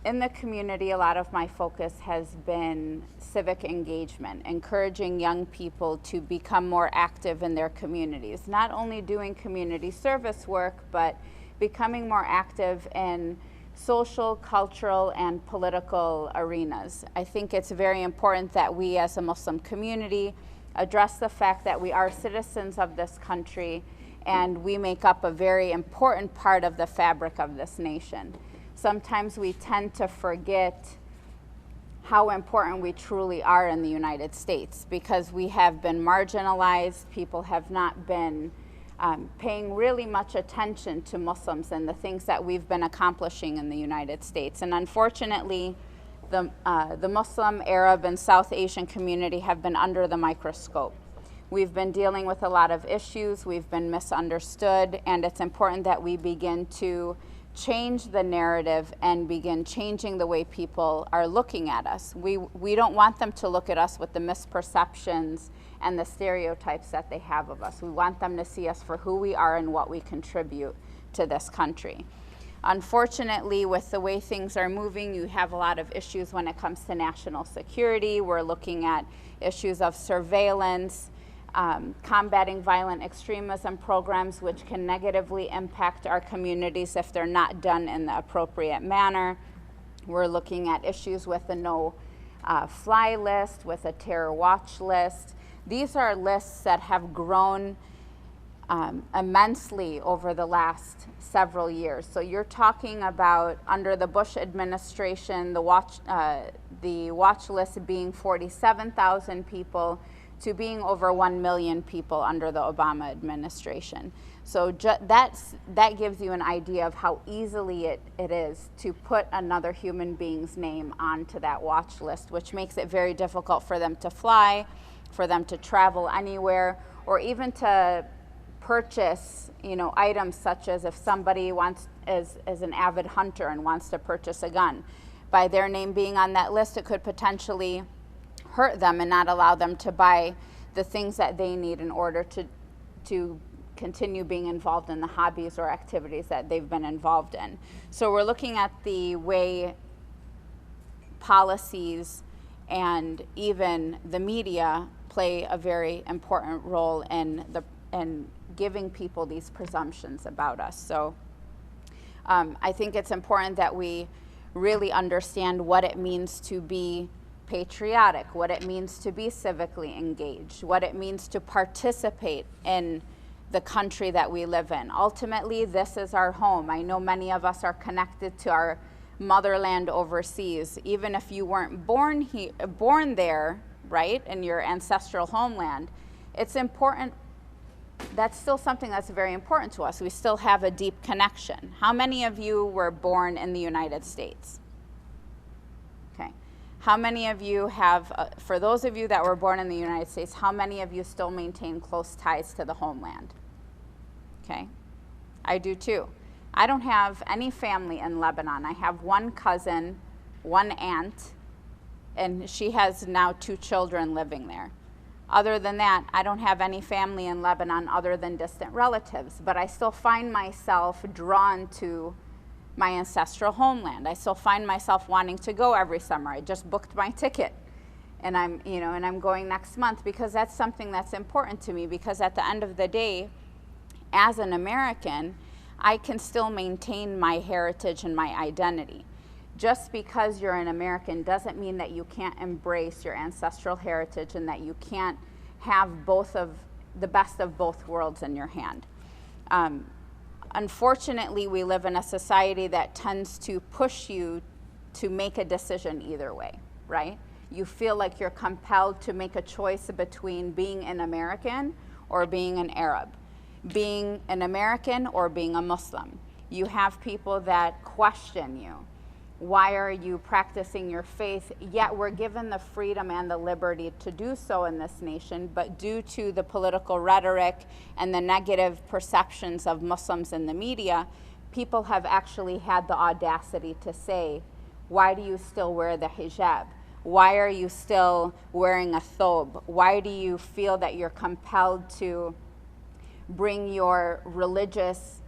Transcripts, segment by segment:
In the community, a lot of my focus has been civic engagement, encouraging young people to become more active in their communities, not only doing community service work, but becoming more active in social, cultural, and political arenas. I think it's very important that we as a Muslim community address the fact that we are citizens of this country and we make up a very important part of the fabric of this nation. Sometimes we tend to forget how important we truly are in the United States because we have been marginalized. People have not been paying really much attention to Muslims and the things that we've been accomplishing in the United States. And unfortunately, the Muslim, Arab, and South Asian community have been under the microscope. We've been dealing with a lot of issues, we've been misunderstood, and it's important that we begin to change the narrative and begin changing the way people are looking at us. We don't want them to look at us with the misperceptions and the stereotypes that they have of us. We want them to see us for who we are and what we contribute to this country. Unfortunately, with the way things are moving, you have a lot of issues when it comes to national security. We're looking at issues of surveillance, combating violent extremism programs which can negatively impact our communities if they're not done in the appropriate manner. We're looking at issues with a no-fly list, with a terror watch list. These are lists that have grown immensely over the last several years. So you're talking about under the Bush administration, the watch list being 47,000 people, to being over 1 million people under the Obama administration. So that gives you an idea of how easily it is to put another human being's name onto that watch list, which makes it very difficult for them to fly, for them to travel anywhere, or even to purchase, items such as if somebody is an avid hunter and wants to purchase a gun. By their name being on that list, it could potentially hurt them and not allow them to buy the things that they need in order to continue being involved in the hobbies or activities that they've been involved in. So we're looking at the way policies and even the media play a very important role in giving people these presumptions about us. So I think it's important that we really understand what it means to be patriotic, what it means to be civically engaged, what it means to participate in the country that we live in. Ultimately, this is our home. I know many of us are connected to our motherland overseas. Even if you weren't born there, right, in your ancestral homeland, it's important. That's still something that's very important to us. We still have a deep connection. How many of you were born in the United States? Okay. How many of you have, for those of you that were born in the United States, how many of you still maintain close ties to the homeland? Okay. I do too. I don't have any family in Lebanon. I have one cousin, one aunt, and she has now 2 children living there. Other than that, I don't have any family in Lebanon other than distant relatives, but I still find myself drawn to my ancestral homeland. I still find myself wanting to go every summer. I just booked my ticket and I'm going next month because that's something that's important to me, because at the end of the day, as an American, I can still maintain my heritage and my identity. Just because you're an American doesn't mean that you can't embrace your ancestral heritage and that you can't have the best of both worlds in your hand. Unfortunately, we live in a society that tends to push you to make a decision either way, right? You feel like you're compelled to make a choice between being an American or being an Arab, being an American or being a Muslim. You have people that question you. Why are you practicing your faith? Yet we're given the freedom and the liberty to do so in this nation, but due to the political rhetoric and the negative perceptions of Muslims in the media, people have actually had the audacity to say, why do you still wear the hijab? Why are you still wearing a thobe? Why do you feel that you're compelled to bring your religious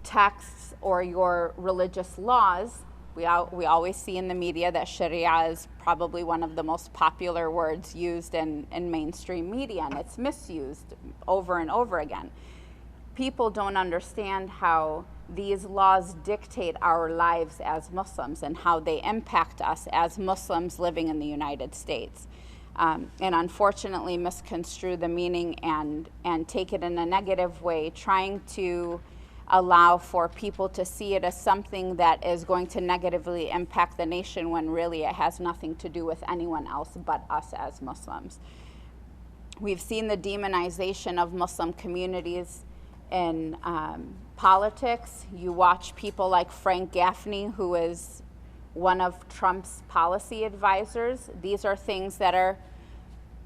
texts or your religious laws We always see in the media that Sharia is probably one of the most popular words used in mainstream media, and it's misused over and over again. People don't understand how these laws dictate our lives as Muslims and how they impact us as Muslims living in the United States. And unfortunately misconstrue the meaning and take it in a negative way, trying to allow for people to see it as something that is going to negatively impact the nation when really it has nothing to do with anyone else but us as Muslims. We've seen the demonization of Muslim communities in politics. You watch people like Frank Gaffney, who is one of Trump's policy advisors. These are things that are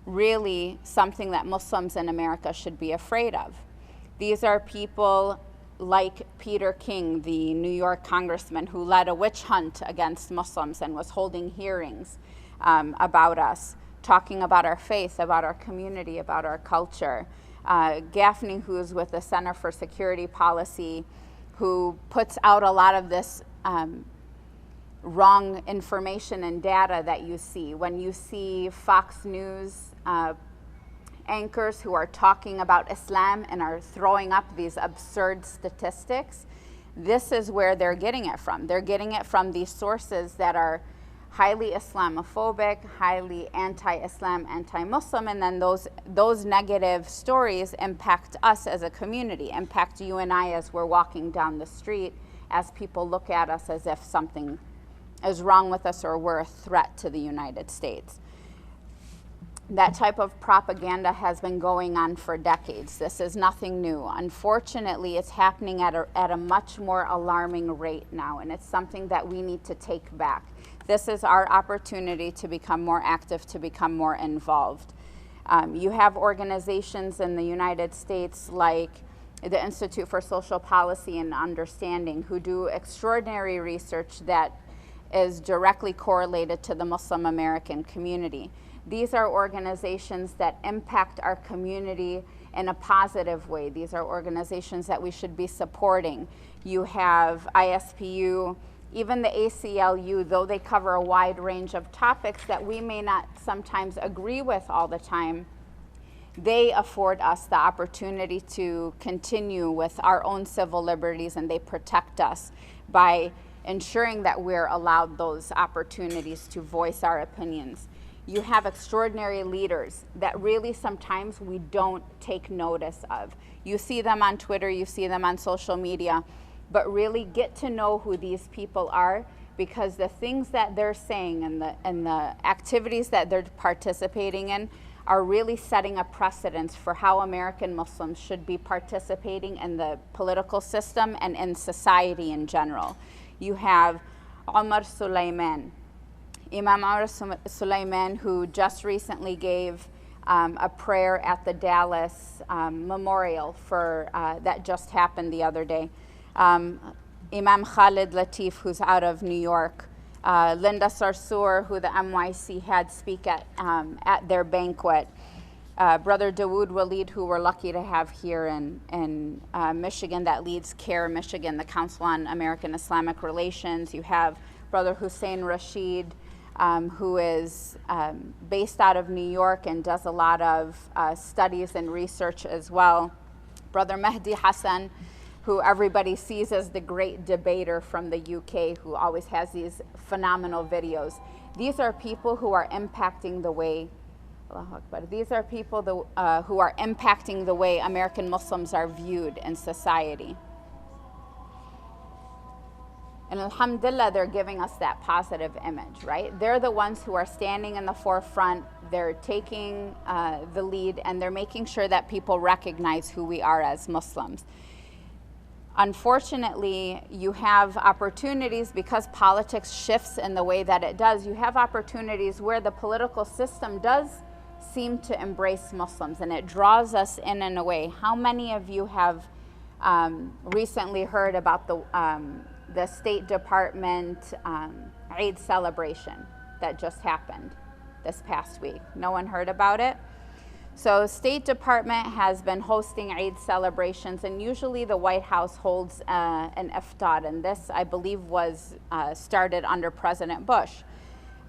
really something that Muslims in America should be afraid of. These are people like Peter King, the New York congressman who led a witch hunt against Muslims and was holding hearings about us, talking about our faith, about our community, about our culture. Gaffney, who is with the Center for Security Policy, who puts out a lot of this wrong information and data that you see. When you see Fox News anchors who are talking about Islam and are throwing up these absurd statistics, this is where they're getting it from. They're getting it from these sources that are highly Islamophobic, highly anti-Islam, anti-Muslim, and then those negative stories impact us as a community, impact you and I as we're walking down the street, as people look at us as if something is wrong with us or we're a threat to the United States. That type of propaganda has been going on for decades. This is nothing new. Unfortunately, it's happening at a much more alarming rate now, and it's something that we need to take back. This is our opportunity to become more active, to become more involved. You have organizations in the United States like the Institute for Social Policy and Understanding who do extraordinary research that is directly correlated to the Muslim American community. These are organizations that impact our community in a positive way. These are organizations that we should be supporting. You have ISPU, even the ACLU, though they cover a wide range of topics that we may not sometimes agree with all the time, they afford us the opportunity to continue with our own civil liberties, and they protect us by ensuring that we're allowed those opportunities to voice our opinions. You have extraordinary leaders that really sometimes we don't take notice of. You see them on Twitter, you see them on social media, but really get to know who these people are, because the things that they're saying and the activities that they're participating in are really setting a precedence for how American Muslims should be participating in the political system and in society in general. You have Omar Suleiman, Imam Omar Suleiman, who just recently gave a prayer at the Dallas memorial for that just happened the other day. Imam Khalid Latif, who's out of New York. Linda Sarsour, who the NYC had speak at their banquet. Brother Dawood Walid, who we're lucky to have here in Michigan, that leads CARE Michigan, the Council on American Islamic Relations. You have Brother Hussein Rashid, who is based out of New York and does a lot of studies and research as well. Brother Mehdi Hassan, who everybody sees as the great debater from the UK, who always has these phenomenal videos. These are people who are impacting the way, these are people who are impacting the way American Muslims are viewed in society. And alhamdulillah, they're giving us that positive image, right? They're the ones who are standing in the forefront, they're taking the lead, and they're making sure that people recognize who we are as Muslims. Unfortunately, you have opportunities, because politics shifts in the way that it does, you have opportunities where the political system does seem to embrace Muslims, and it draws us in a way. How many of you have recently heard about the State Department Eid celebration that just happened this past week? No one heard about it? So State Department has been hosting Eid celebrations, and usually the White House holds an iftar, and this, I believe, was started under President Bush.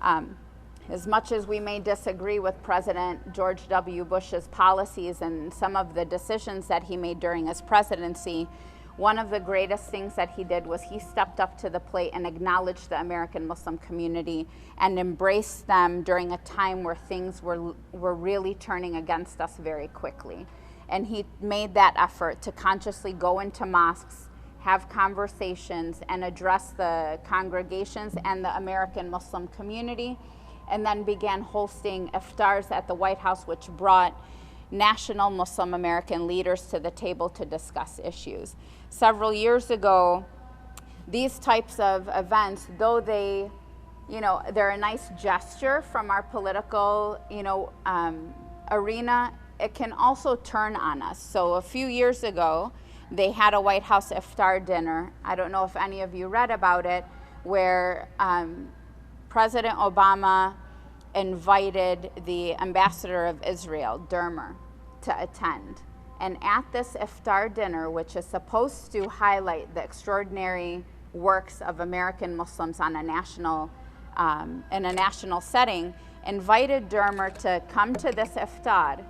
As much as we may disagree with President George W. Bush's policies and some of the decisions that he made during his presidency, one of the greatest things that he did was he stepped up to the plate and acknowledged the American Muslim community and embraced them during a time where things were really turning against us very quickly. And he made that effort to consciously go into mosques, have conversations, and address the congregations and the American Muslim community, and then began hosting iftars at the White House, which brought national Muslim American leaders to the table to discuss issues. Several years ago, these types of events, though they, they're a nice gesture from our political, arena, it can also turn on us. So a few years ago, they had a White House iftar dinner. I don't know if any of you read about it, where President Obama invited the ambassador of Israel, Dearborn, to attend. And at this iftar dinner, which is supposed to highlight the extraordinary works of American Muslims on a national, in a national setting, invited Dearborn to come to this iftar,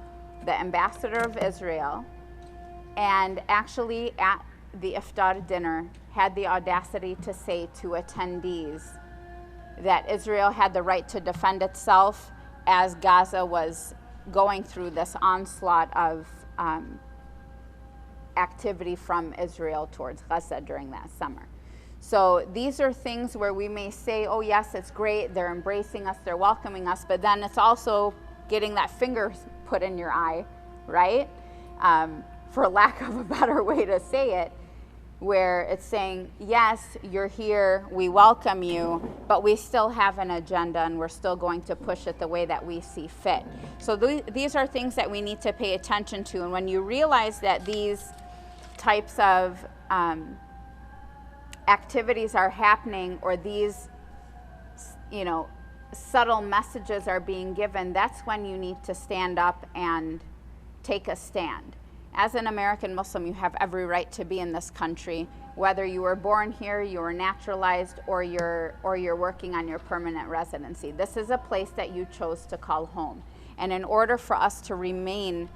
the ambassador of Israel, and actually at the iftar dinner had the audacity to say to attendees that Israel had the right to defend itself as Gaza was going through this onslaught of activity from Israel towards Gaza during that summer. So these are things where we may say, oh yes, it's great, they're embracing us, they're welcoming us, but then it's also getting that finger put in your eye, right? For lack of a better way to say it, where it's saying, yes, you're here, we welcome you, but we still have an agenda and we're still going to push it the way that we see fit. So these are things that we need to pay attention to. And when you realize that these types of activities are happening, or these, subtle messages are being given, that's when you need to stand up and take a stand. As an American Muslim, you have every right to be in this country, whether you were born here, you were naturalized, or you're working on your permanent residency. This is a place that you chose to call home. And in order for us to remain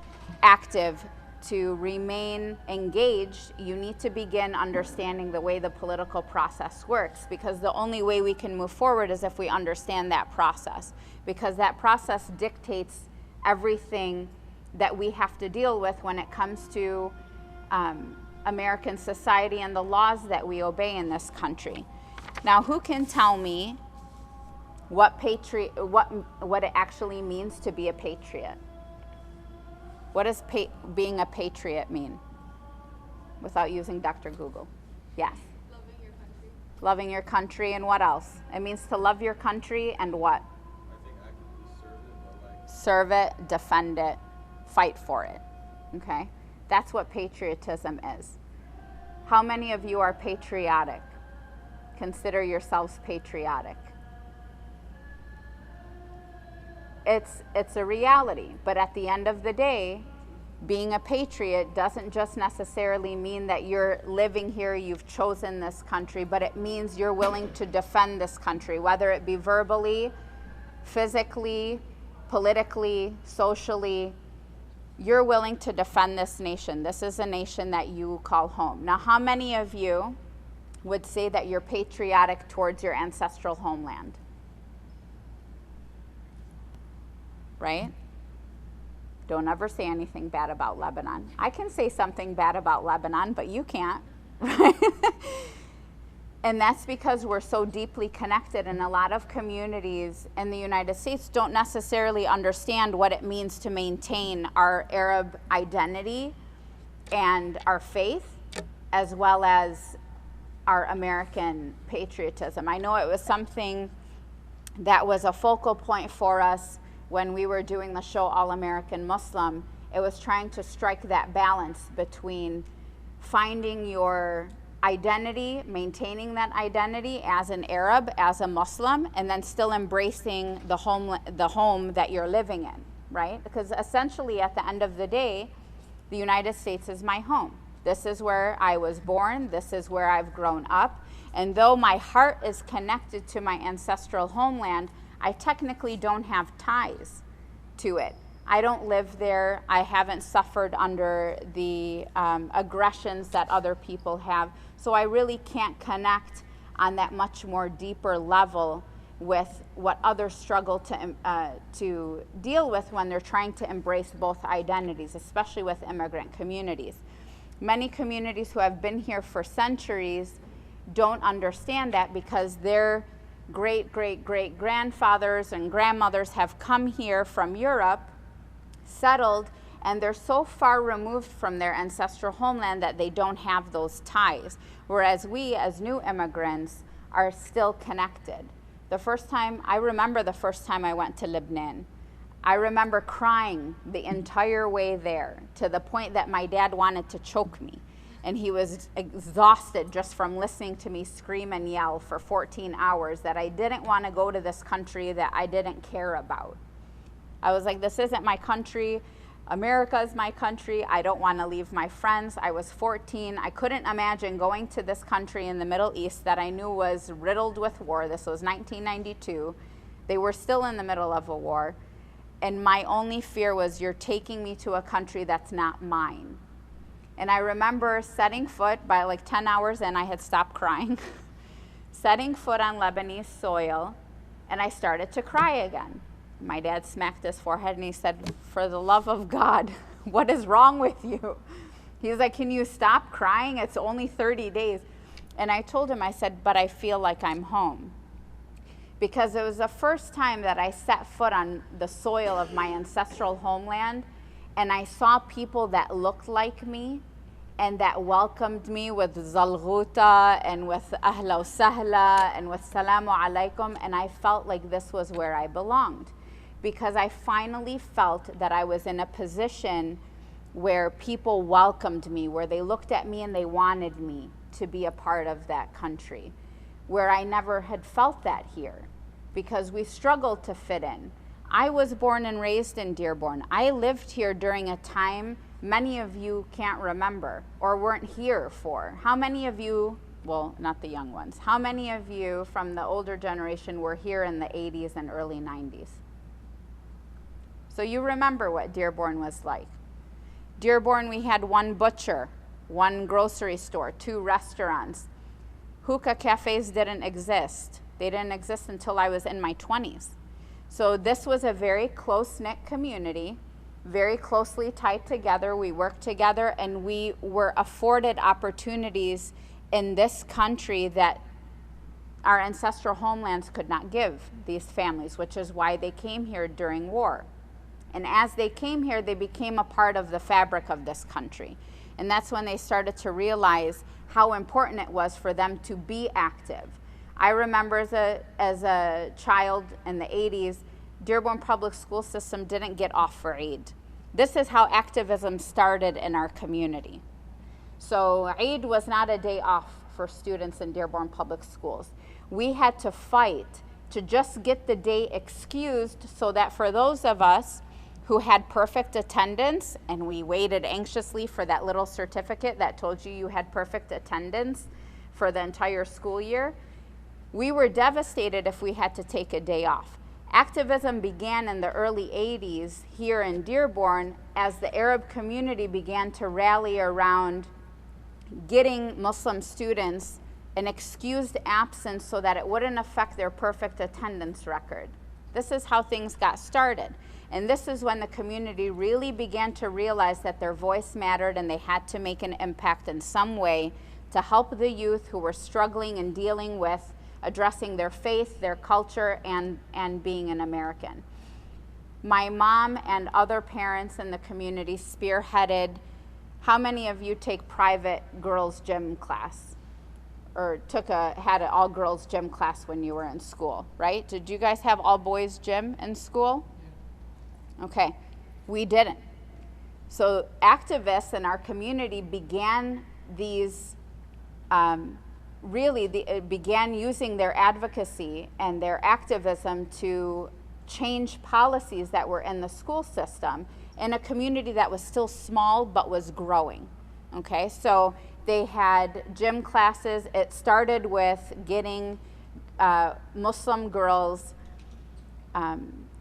active, to remain engaged, you need to begin understanding the way the political process works, because the only way we can move forward is if we understand that process, because that process dictates everything that we have to deal with when it comes to American society and the laws that we obey in this country. Now, who can tell me what it actually means to be a patriot? What does being a patriot mean? Without using Dr. Google. Yes. Loving your country. Loving your country, and what else? It means to love your country and what? I think actively serve it, defend it, fight for it. Okay? That's what patriotism is. How many of you are patriotic? Consider yourselves patriotic. It's a reality, but at the end of the day, being a patriot doesn't just necessarily mean that you're living here, you've chosen this country, but it means you're willing to defend this country, whether it be verbally, physically, politically, socially. You're willing to defend this nation. This is a nation that you call home. Now, how many of you would say that you're patriotic towards your ancestral homeland? Right? Don't ever say anything bad about Lebanon. I can say something bad about Lebanon, but you can't. Right? And that's because we're so deeply connected, and a lot of communities in the United States don't necessarily understand what it means to maintain our Arab identity and our faith, as well as our American patriotism. I know it was something that was a focal point for us when we were doing the show All American Muslim. It was trying to strike that balance between finding your identity, maintaining that identity as an Arab, as a Muslim, and then still embracing the home that you're living in, right? Because essentially at the end of the day, the United States is my home. This is where I was born. This is where I've grown up. And though my heart is connected to my ancestral homeland, I technically don't have ties to it. I don't live there. I haven't suffered under the aggressions that other people have. So I really can't connect on that much more deeper level with what others struggle to deal with when they're trying to embrace both identities, especially with immigrant communities. Many communities who have been here for centuries don't understand that because their great-great-great-grandfathers and grandmothers have come here from Europe, settled, and they're so far removed from their ancestral homeland that they don't have those ties. Whereas we, as new immigrants, are still connected. I remember the first time I went to Lebanon. I remember crying the entire way there to the point that my dad wanted to choke me. And he was exhausted just from listening to me scream and yell for 14 hours that I didn't want to go to this country that I didn't care about. I was like, this isn't my country. America is my country. I don't want to leave my friends. I was 14. I couldn't imagine going to this country in the Middle East that I knew was riddled with war. This was 1992. They were still in the middle of a war. And my only fear was, you're taking me to a country that's not mine. And I remember setting foot, by like 10 hours in, I had stopped crying, setting foot on Lebanese soil, and I started to cry again. My dad smacked his forehead and he said, for the love of God, what is wrong with you? He's like, can you stop crying? It's only 30 days. And I told him, I said, but I feel like I'm home. Because it was the first time that I set foot on the soil of my ancestral homeland, and I saw people that looked like me and that welcomed me with zalghuta and with ahla wa sahla and with salamu alaikum, and I felt like this was where I belonged. Because I finally felt that I was in a position where people welcomed me, where they looked at me and they wanted me to be a part of that country, where I never had felt that here, because we struggled to fit in. I was born and raised in Dearborn. I lived here during a time many of you can't remember or weren't here for. How many of you, well, not the young ones, how many of you from the older generation were here in the 80s and early 90s? So you remember what Dearborn was like. Dearborn, we had one butcher, one grocery store, 2 restaurants. Hookah cafes didn't exist. They didn't exist until I was in my 20s. So this was a very close-knit community, very closely tied together. We worked together, and we were afforded opportunities in this country that our ancestral homelands could not give these families, which is why they came here during war. And as they came here, they became a part of the fabric of this country. And that's when they started to realize how important it was for them to be active. I remember as a child in the 80s, Dearborn public school system didn't get off for Eid. This is how activism started in our community. So Eid was not a day off for students in Dearborn public schools. We had to fight to just get the day excused so that for those of us who had perfect attendance, and we waited anxiously for that little certificate that told you had perfect attendance for the entire school year, we were devastated if we had to take a day off. Activism began in the early 80s here in Dearborn as the Arab community began to rally around getting Muslim students an excused absence so that it wouldn't affect their perfect attendance record. This is how things got started. And this is when the community really began to realize that their voice mattered and they had to make an impact in some way to help the youth who were struggling and dealing with addressing their faith, their culture, and being an American. My mom and other parents in the community spearheaded. How many of you take private girls' gym class? Or had an all-girls gym class when you were in school, right? Did you guys have all-boys gym in school? Okay, we didn't. So activists in our community began these, began using their advocacy and their activism to change policies that were in the school system in a community that was still small but was growing. Okay, so they had gym classes. It started with getting Muslim girls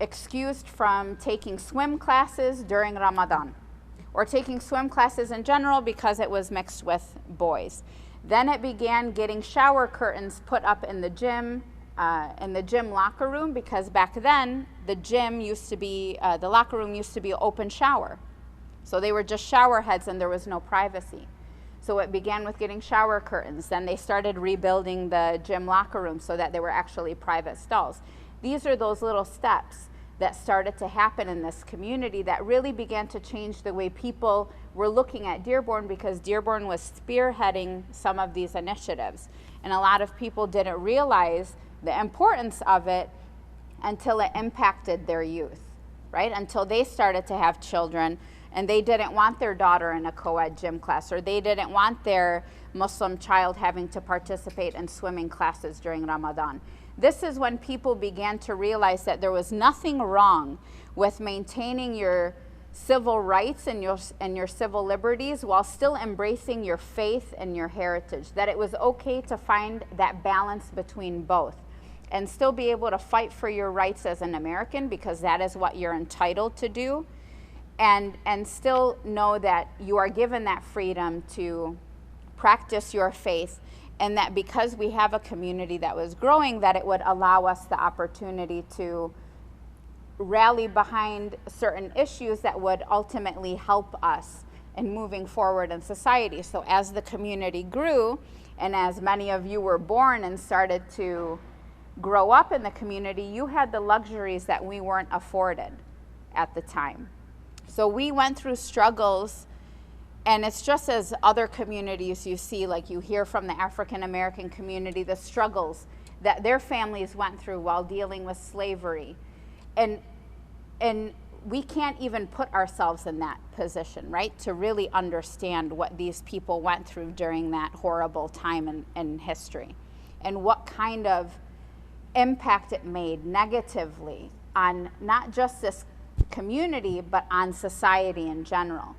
excused from taking swim classes during Ramadan, or taking swim classes in general because it was mixed with boys. Then it began getting shower curtains put up in the gym locker room, because back then the gym used to be, the locker room used to be open shower. So they were just shower heads and there was no privacy. So it began with getting shower curtains. Then they started rebuilding the gym locker room so that there were actually private stalls. These are those little steps that started to happen in this community that really began to change the way people were looking at Dearborn, because Dearborn was spearheading some of these initiatives. And a lot of people didn't realize the importance of it until it impacted their youth, right? Until they started to have children and they didn't want their daughter in a co-ed gym class, or they didn't want their Muslim child having to participate in swimming classes during Ramadan. This is when people began to realize that there was nothing wrong with maintaining your civil rights and your civil liberties while still embracing your faith and your heritage, that it was okay to find that balance between both and still be able to fight for your rights as an American, because that is what you're entitled to do, and still know that you are given that freedom to practice your faith, and that because we have a community that was growing, that it would allow us the opportunity to rally behind certain issues that would ultimately help us in moving forward in society. So as the community grew, and as many of you were born and started to grow up in the community, you had the luxuries that we weren't afforded at the time. So we went through struggles, and it's just as other communities you see, like you hear from the African American community, the struggles that their families went through while dealing with slavery. And we can't even put ourselves in that position, right? To really understand what these people went through during that horrible time in history, and what kind of impact it made negatively on not just this community, but on society in general.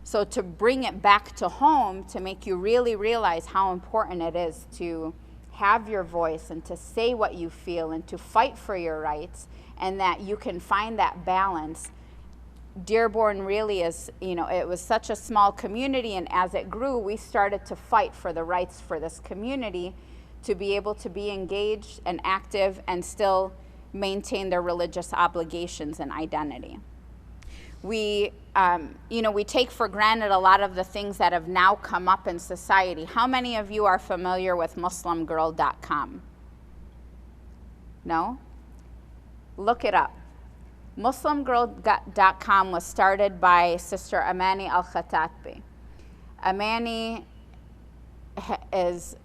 So to bring it back to home, to make you really realize how important it is to have your voice and to say what you feel and to fight for your rights, and that you can find that balance. Dearborn really is, it was such a small community, and as it grew, we started to fight for the rights for this community to be able to be engaged and active and still maintain their religious obligations and identity. We take for granted a lot of the things that have now come up in society. How many of you are familiar with MuslimGirl.com? No? Look it up. MuslimGirl.com was started by Sister Amani Al-Khatatbi. Amani is,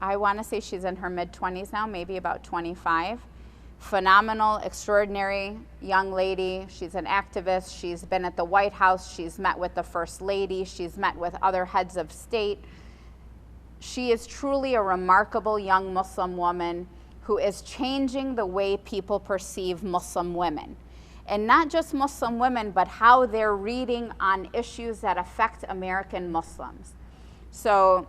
I want to say she's in her mid-20s now, maybe about 25. Phenomenal, extraordinary young lady. She's an activist. She's been at the White House. She's met with the First Lady. She's met with other heads of state. She is truly a remarkable young Muslim woman who is changing the way people perceive Muslim women. And not just Muslim women, but how they're reading on issues that affect American Muslims. So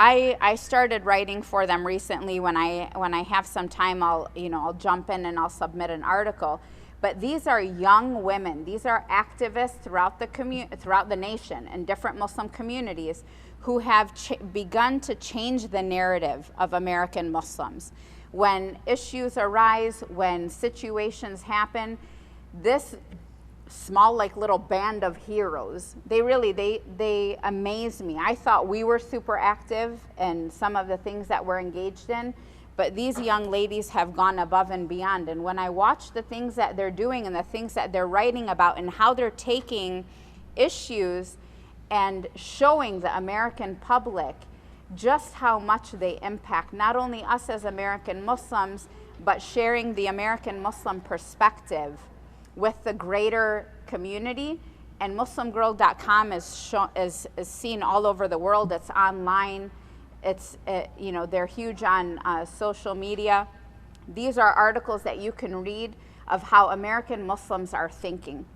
I started writing for them recently. When I have some time, I'll jump in and I'll submit an article. But these are young women. These are activists throughout the nation and different Muslim communities who have begun to change the narrative of American Muslims. When issues arise, when situations happen, this small, little band of heroes, they amaze me. I thought we were super active in some of the things that we're engaged in, but these young ladies have gone above and beyond. And when I watch the things that they're doing and the things that they're writing about and how they're taking issues and showing the American public just how much they impact not only us as American Muslims, but sharing the American Muslim perspective with the greater community. And MuslimGirl.com is seen all over the world. It's online. They're huge on social media. These are articles that you can read of how American Muslims are thinking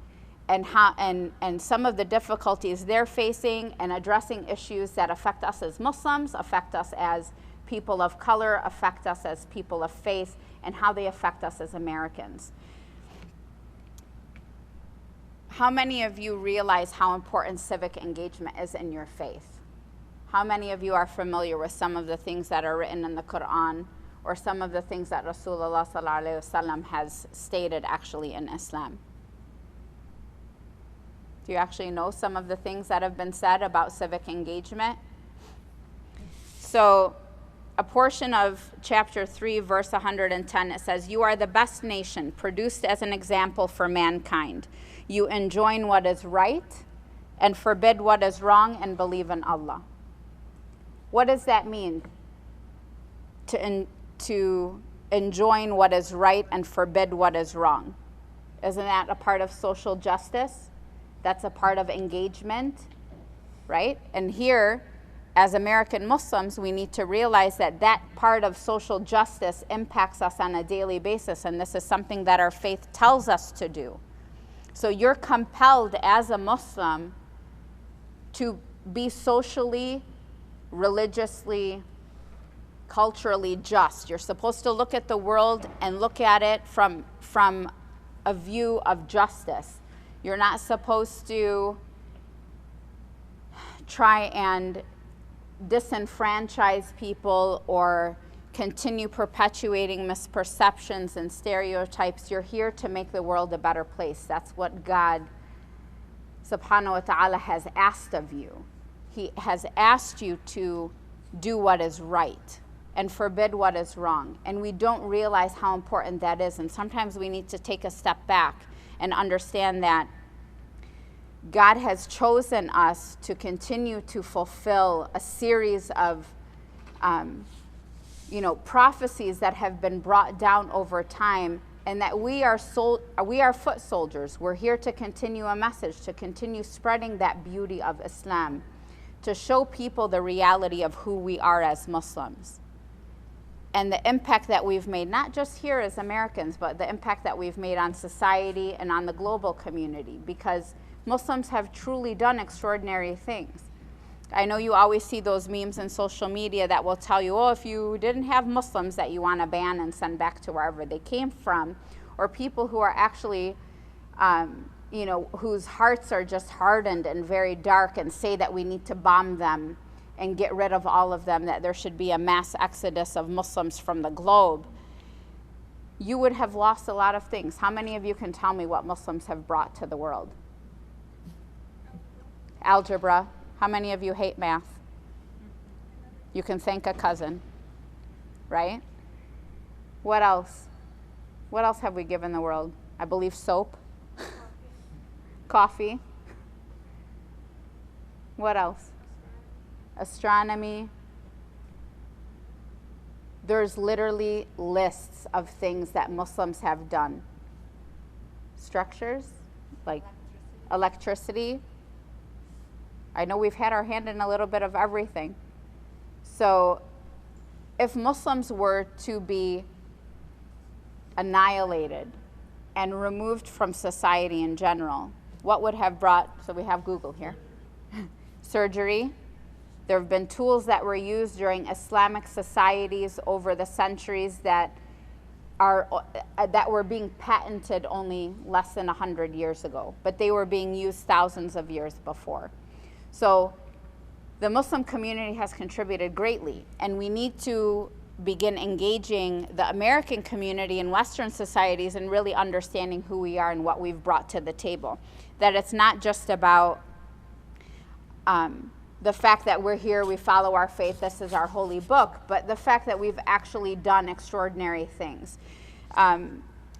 and how and some of the difficulties they're facing and addressing issues that affect us as Muslims, affect us as people of color, affect us as people of faith, and how they affect us as Americans. How many of you realize how important civic engagement is in your faith? How many of you are familiar with some of the things that are written in the Quran or some of the things that Rasulullah sallallahu alaihi wasallam has stated actually in Islam? Do you actually know some of the things that have been said about civic engagement? So a portion of chapter 3, verse 110, it says, "You are the best nation, produced as an example for mankind. You enjoin what is right and forbid what is wrong and believe in Allah." What does that mean? To enjoin what is right and forbid what is wrong. Isn't that a part of social justice? That's a part of engagement, right? And here, as American Muslims, we need to realize that that part of social justice impacts us on a daily basis, and this is something that our faith tells us to do. So you're compelled as a Muslim to be socially, religiously, culturally just. You're supposed to look at the world and look at it from a view of justice. You're not supposed to try and disenfranchise people or continue perpetuating misperceptions and stereotypes. You're here to make the world a better place. That's what God subhanahu wa ta'ala has asked of you. He has asked you to do what is right and forbid what is wrong. And we don't realize how important that is. And sometimes we need to take a step back and understand that God has chosen us to continue to fulfill a series of prophecies that have been brought down over time, and that we are foot soldiers. We're here to continue a message, to continue spreading that beauty of Islam, to show people the reality of who we are as Muslims and the impact that we've made, not just here as Americans, but the impact that we've made on society and on the global community, because Muslims have truly done extraordinary things. I know you always see those memes in social media that will tell you, oh, if you didn't have Muslims that you want to ban and send back to wherever they came from, or people who are actually, whose hearts are just hardened and very dark and say that we need to bomb them and get rid of all of them, that there should be a mass exodus of Muslims from the globe, you would have lost a lot of things. How many of you can tell me what Muslims have brought to the world? Algebra. How many of you hate math? You can thank a cousin, right? What else? What else have we given the world? I believe soap. Coffee. What else? Astronomy. There's literally lists of things that Muslims have done. Structures, like electricity. I know we've had our hand in a little bit of everything. So if Muslims were to be annihilated and removed from society in general, what would have brought, so we have Google here, surgery. There have been tools that were used during Islamic societies over the centuries that were being patented only less than 100 years ago, but they were being used thousands of years before. So the Muslim community has contributed greatly, and we need to begin engaging the American community and Western societies in really understanding who we are and what we've brought to the table. That it's not just about the fact that we're here, we follow our faith, this is our holy book, but the fact that we've actually done extraordinary things.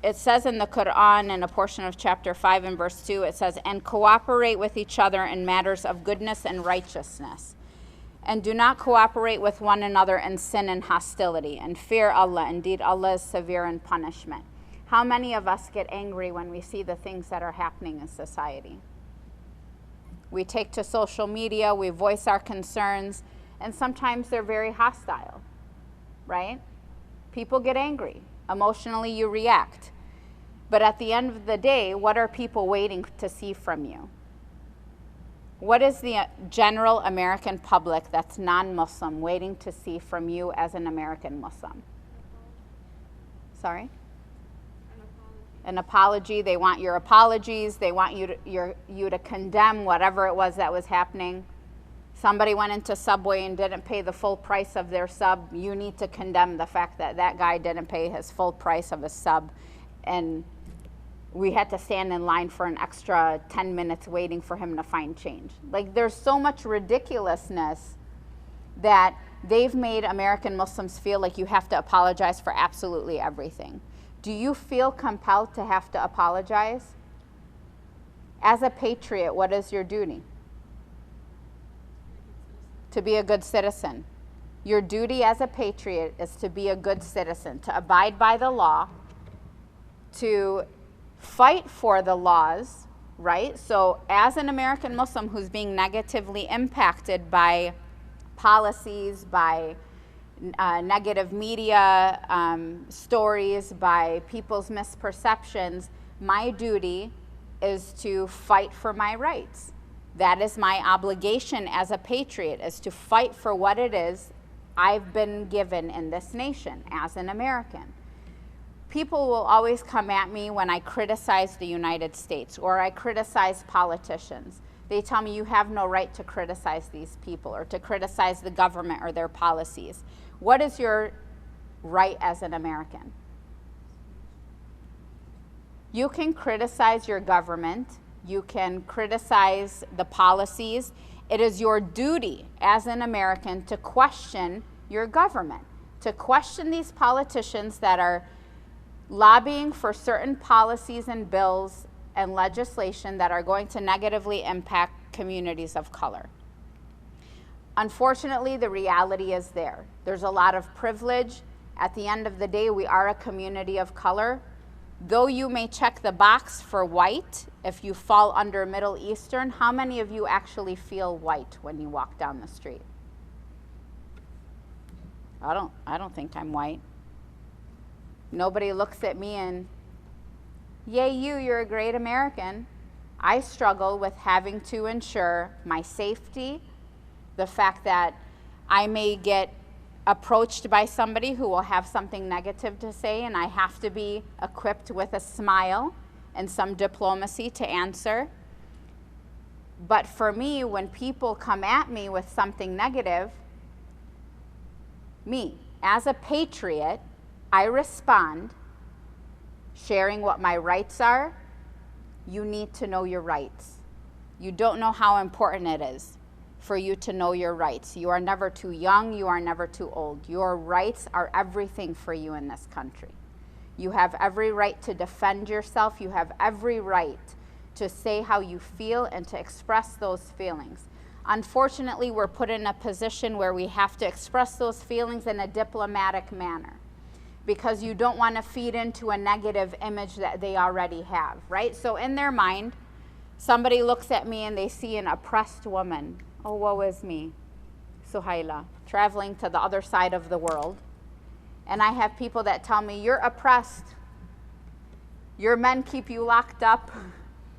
It says in the Quran, in a portion of chapter 5 and verse 2, it says, "And cooperate with each other in matters of goodness and righteousness. And do not cooperate with one another in sin and hostility, and fear Allah. Indeed, Allah is severe in punishment." How many of us get angry when we see the things that are happening in society? We take to social media, we voice our concerns, and sometimes they're very hostile, right? People get angry. Emotionally, you react. But at the end of the day, what are people waiting to see from you? What is the general American public that's non-Muslim waiting to see from you as an American Muslim? Sorry? An apology. They want your apologies. They want you to condemn whatever it was that was happening. Somebody went into Subway and didn't pay the full price of their sub. You need to condemn the fact that that guy didn't pay his full price of his sub, and we had to stand in line for an extra 10 minutes waiting for him to find change. Like, there's so much ridiculousness that they've made American Muslims feel like you have to apologize for absolutely everything. Do you feel compelled to have to apologize? As a patriot, what is your duty? To be a good citizen. Your duty as a patriot is to be a good citizen, to abide by the law, to fight for the laws, right? So as an American Muslim who's being negatively impacted by policies, by negative media stories, by people's misperceptions, my duty is to fight for my rights. That is my obligation as a patriot, is to fight for what it is I've been given in this nation as an American. People will always come at me when I criticize the United States or I criticize politicians. They tell me you have no right to criticize these people or to criticize the government or their policies. What is your right as an American? You can criticize your government. You can criticize the policies. It is your duty as an American to question your government, to question these politicians that are lobbying for certain policies and bills and legislation that are going to negatively impact communities of color. Unfortunately, the reality is there. There's a lot of privilege. At the end of the day, we are a community of color. Though you may check the box for white, if you fall under Middle Eastern, how many of you actually feel white when you walk down the street? I don't think I'm white. Nobody looks at me and, yay you're a great American. I struggle with having to ensure my safety, the fact that I may get approached by somebody who will have something negative to say, and I have to be equipped with a smile and some diplomacy to answer. But for me, when people come at me with something negative, me, as a patriot, I respond, sharing what my rights are. You need to know your rights. You don't know how important it is for you to know your rights. You are never too young, you are never too old. Your rights are everything for you in this country. You have every right to defend yourself. You have every right to say how you feel and to express those feelings. Unfortunately, we're put in a position where we have to express those feelings in a diplomatic manner, because you don't want to feed into a negative image that they already have, right? So in their mind, somebody looks at me and they see an oppressed woman. Oh, woe is me, Suehaila, traveling to the other side of the world. And I have people that tell me, you're oppressed. Your men keep you locked up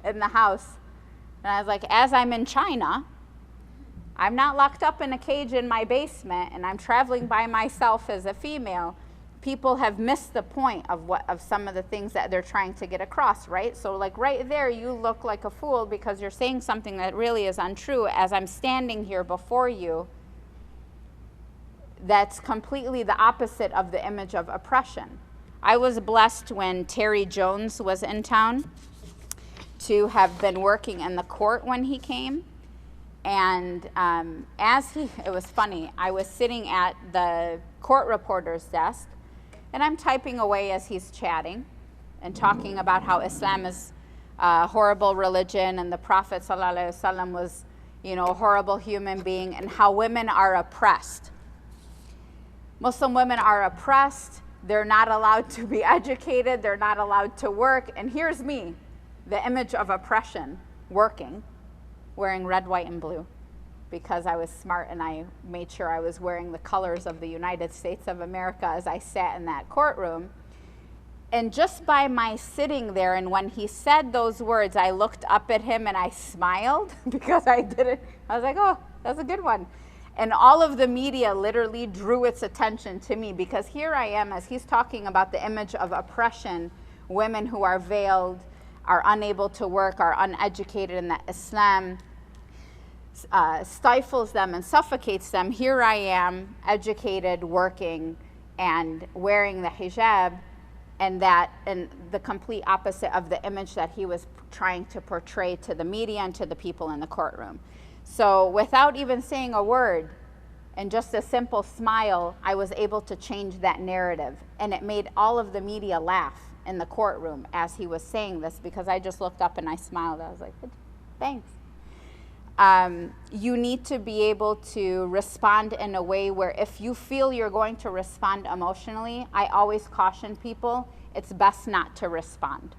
in the house. And I was like, as I'm in China, I'm not locked up in a cage in my basement, and I'm traveling by myself as a female. People have missed the point of some of the things that they're trying to get across, right? So like right there, you look like a fool because you're saying something that really is untrue as I'm standing here before you. That's completely the opposite of the image of oppression. I was blessed when Terry Jones was in town to have been working in the court when he came. And it was funny, I was sitting at the court reporter's desk, and I'm typing away as he's chatting and talking about how Islam is a horrible religion and the Prophet ﷺ was, a horrible human being, and how women are oppressed. Muslim women are oppressed. They're not allowed to be educated. They're not allowed to work. And here's me, the image of oppression, working, wearing red, white, and blue, because I was smart and I made sure I was wearing the colors of the United States of America as I sat in that courtroom. And just by my sitting there, and when he said those words, I looked up at him and I smiled because I didn't. I was like, oh, that's a good one. And all of the media literally drew its attention to me, because here I am, as he's talking about the image of oppression, women who are veiled, are unable to work, are uneducated, and that Islam stifles them and suffocates them. Here I am, educated, working, and wearing the hijab, and the complete opposite of the image that he was trying to portray to the media and to the people in the courtroom. So without even saying a word, and just a simple smile, I was able to change that narrative. And it made all of the media laugh in the courtroom as he was saying this, because I just looked up and I smiled. I was like, thanks. You need to be able to respond in a way where, if you feel you're going to respond emotionally, I always caution people, it's best not to respond.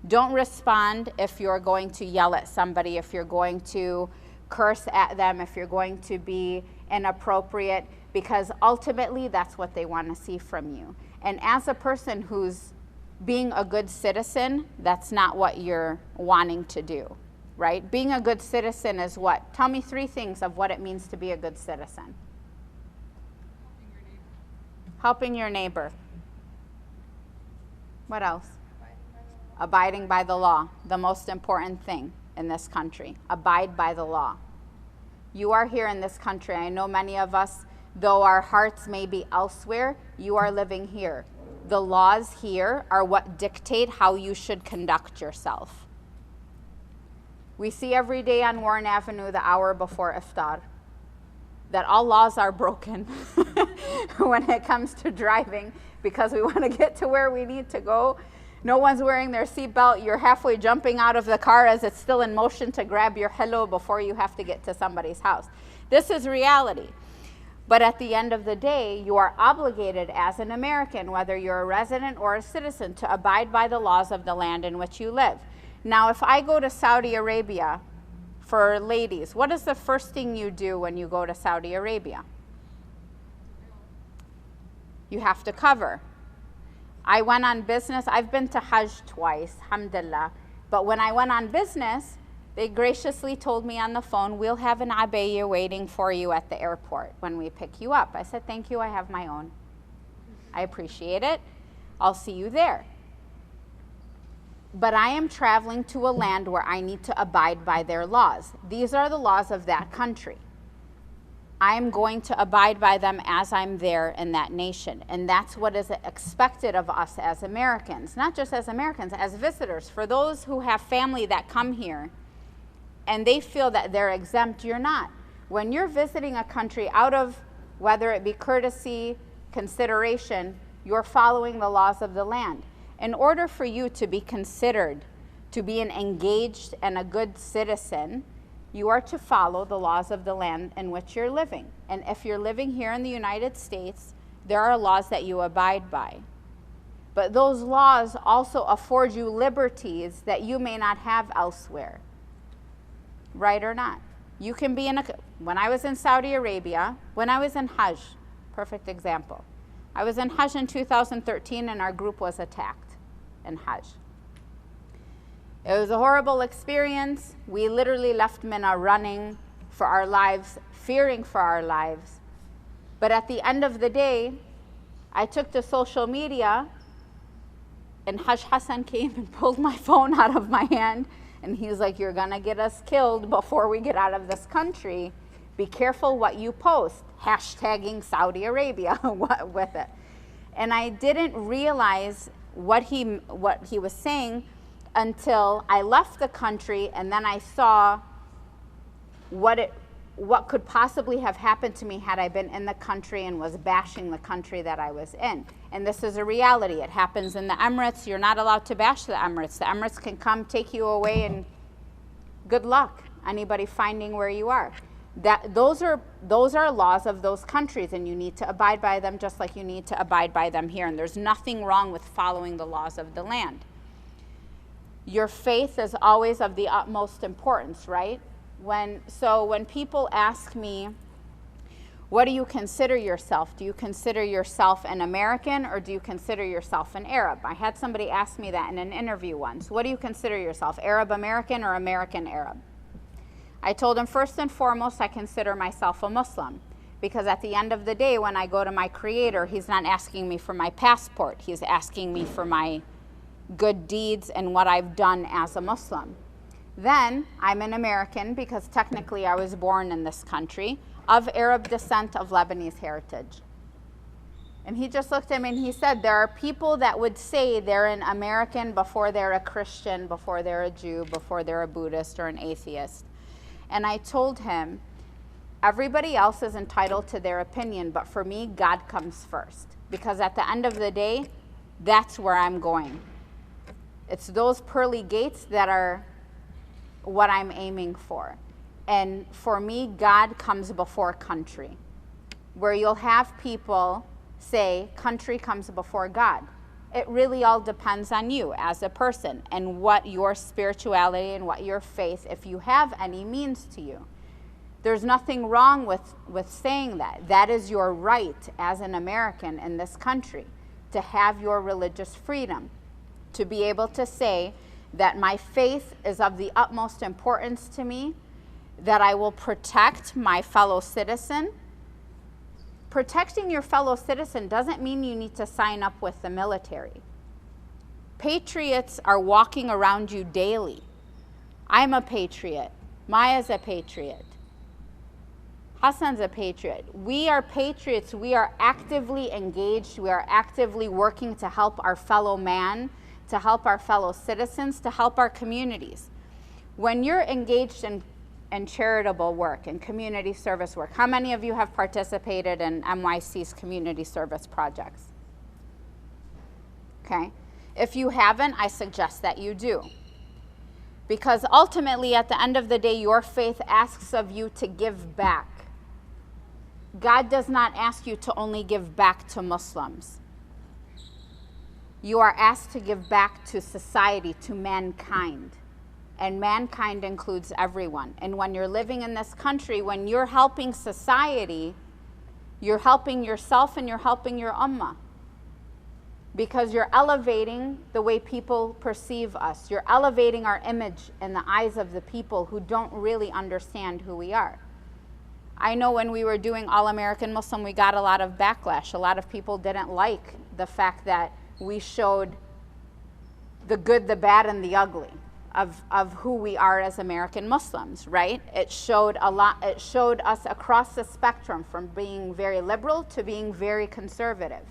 Don't respond if you're going to yell at somebody, if you're going to curse at them, if you're going to be inappropriate, because ultimately that's what they want to see from you. And as a person who's being a good citizen, that's not what you're wanting to do, right? Being a good citizen is what? Tell me 3 things of what it means to be a good citizen. Helping your neighbor. What else? Abiding by the law, the most important thing in this country. Abide by the law. You are here in this country. I know many of us, though our hearts may be elsewhere, you are living here. The laws here are what dictate how you should conduct yourself. We see every day on Warren Avenue, the hour before iftar, that all laws are broken when it comes to driving, because we want to get to where we need to go. No one's wearing their seatbelt. You're halfway jumping out of the car as it's still in motion to grab your hello before you have to get to somebody's house. This is reality. But at the end of the day, you are obligated as an American, whether you're a resident or a citizen, to abide by the laws of the land in which you live. Now, if I go to Saudi Arabia, for ladies, what is the first thing you do when you go to Saudi Arabia? You have to cover. I went on business. I've been to Hajj twice, alhamdulillah. But when I went on business, they graciously told me on the phone, we'll have an abaya waiting for you at the airport when we pick you up. I said, thank you, I have my own. I appreciate it. I'll see you there. But I am traveling to a land where I need to abide by their laws. These are the laws of that country. I am going to abide by them as I'm there in that nation. And that's what is expected of us as Americans. Not just as Americans, as visitors. For those who have family that come here and they feel that they're exempt, you're not. When you're visiting a country out of, whether it be courtesy, consideration, you're following the laws of the land. In order for you to be considered to be an engaged and a good citizen, you are to follow the laws of the land in which you're living. And if you're living here in the United States, there are laws that you abide by. But those laws also afford you liberties that you may not have elsewhere. Right or not? You can be when I was in Saudi Arabia, when I was in Hajj, perfect example. I was in Hajj in 2013 and our group was attacked in Hajj. It was a horrible experience. We literally left Mina running for our lives, fearing for our lives. But at the end of the day, I took to social media and Hajj Hassan came and pulled my phone out of my hand and he was like, you're gonna get us killed before we get out of this country. Be careful what you post, hashtagging Saudi Arabia with it. And I didn't realize what he was saying until I left the country, and then I saw what could possibly have happened to me had I been in the country and was bashing the country that I was in. And this is a reality. It happens in the Emirates. You're not allowed to bash the Emirates. The Emirates can come take you away, and good luck anybody finding where you are. Those are laws of those countries, and you need to abide by them just like you need to abide by them here. And there's nothing wrong with following the laws of the land. Your faith is always of the utmost importance, right? When people ask me, What do you consider yourself? Do you consider yourself an American or do you consider yourself an Arab? I had somebody ask me that in an interview once. What do you consider yourself, Arab American or American Arab? I told him, first and foremost, I consider myself a Muslim, because at the end of the day, when I go to my Creator, He's not asking me for my passport. He's asking me for my good deeds and what I've done as a Muslim. Then I'm an American because technically I was born in this country, of Arab descent, of Lebanese heritage. And he just looked at me and he said, there are people that would say they're an American before they're a Christian, before they're a Jew, before they're a Buddhist or an atheist. And I told him, everybody else is entitled to their opinion, but for me, God comes first. Because at the end of the day, that's where I'm going. It's those pearly gates that are what I'm aiming for. And for me, God comes before country. Where you'll have people say, country comes before God. It really all depends on you as a person and what your spirituality and what your faith, if you have any, means to you. There's nothing wrong with saying that. That is your right as an American in this country, to have your religious freedom, to be able to say that my faith is of the utmost importance to me, that I will protect my fellow citizen. Protecting your fellow citizen doesn't mean you need to sign up with the military. Patriots are walking around you daily. I'm a patriot. Maya's a patriot. Hassan's a patriot. We are patriots. We are actively engaged. We are actively working to help our fellow man, to help our fellow citizens, to help our communities. When you're engaged in charitable work and community service work, how many of you have participated in MYC's community service projects? Okay. If you haven't, I suggest that you do. Because ultimately, at the end of the day, your faith asks of you to give back. God does not ask you to only give back to Muslims. You are asked to give back to society, to mankind. And mankind includes everyone. And when you're living in this country, when you're helping society, you're helping yourself and you're helping your ummah. Because you're elevating the way people perceive us. You're elevating our image in the eyes of the people who don't really understand who we are. I know when we were doing All-American Muslim, we got a lot of backlash. A lot of people didn't like the fact that we showed the good, the bad, and the ugly of who we are as American Muslims, right? It showed us across the spectrum from being very liberal to being very conservative.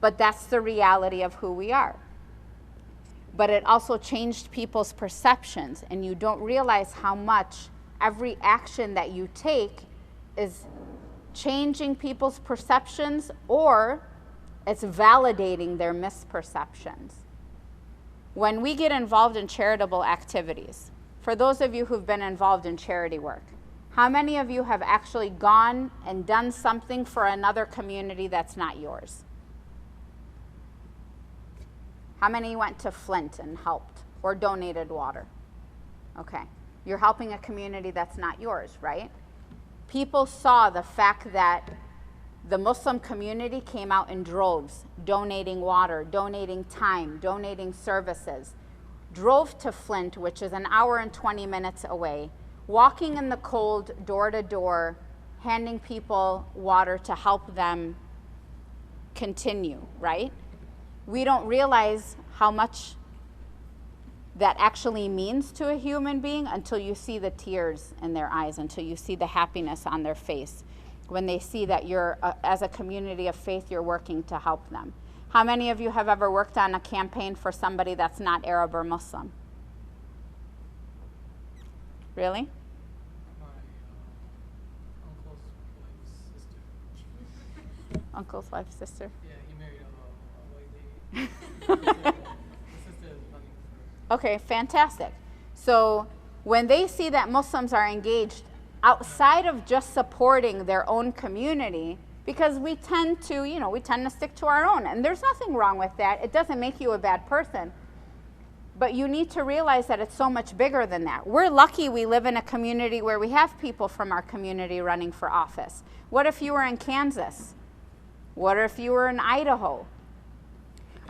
But that's the reality of who we are. But it also changed people's perceptions, and you don't realize how much every action that you take is changing people's perceptions, or it's validating their misperceptions. When we get involved in charitable activities, for those of you who've been involved in charity work, how many of you have actually gone and done something for another community that's not yours? How many went to Flint and helped or donated water? Okay, you're helping a community that's not yours, right? People saw the fact that the Muslim community came out in droves, donating water, donating time, donating services, drove to Flint, which is an hour and 20 minutes away, walking in the cold, door to door, handing people water to help them continue, right? We don't realize how much that actually means to a human being until you see the tears in their eyes, until you see the happiness on their face, when they see that you're, as a community of faith, you're working to help them. How many of you have ever worked on a campaign for somebody that's not Arab or Muslim? Really? My uncle's wife's sister. Uncle's wife's sister? Yeah, he married a white lady. His sister is running for. Okay, fantastic. So when they see that Muslims are engaged outside of just supporting their own community, because we tend to stick to our own, and there's nothing wrong with that. It doesn't make you a bad person. But you need to realize that it's so much bigger than that. We're lucky we live in a community where we have people from our community running for office. What if you were in Kansas? What if you were in Idaho?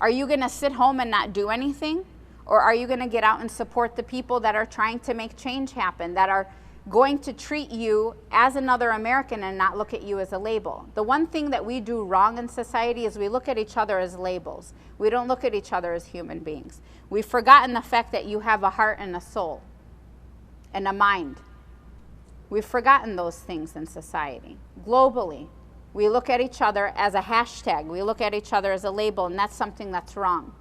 Are you going to sit home and not do anything? Or are you going to get out and support the people that are trying to make change happen, that are going to treat you as another American and not look at you as a label? The one thing that we do wrong in society is we look at each other as labels. We don't look at each other as human beings. We've forgotten the fact that you have a heart and a soul and a mind. We've forgotten those things in society. Globally, we look at each other as a hashtag. We look at each other as a label, and that's something that's wrong.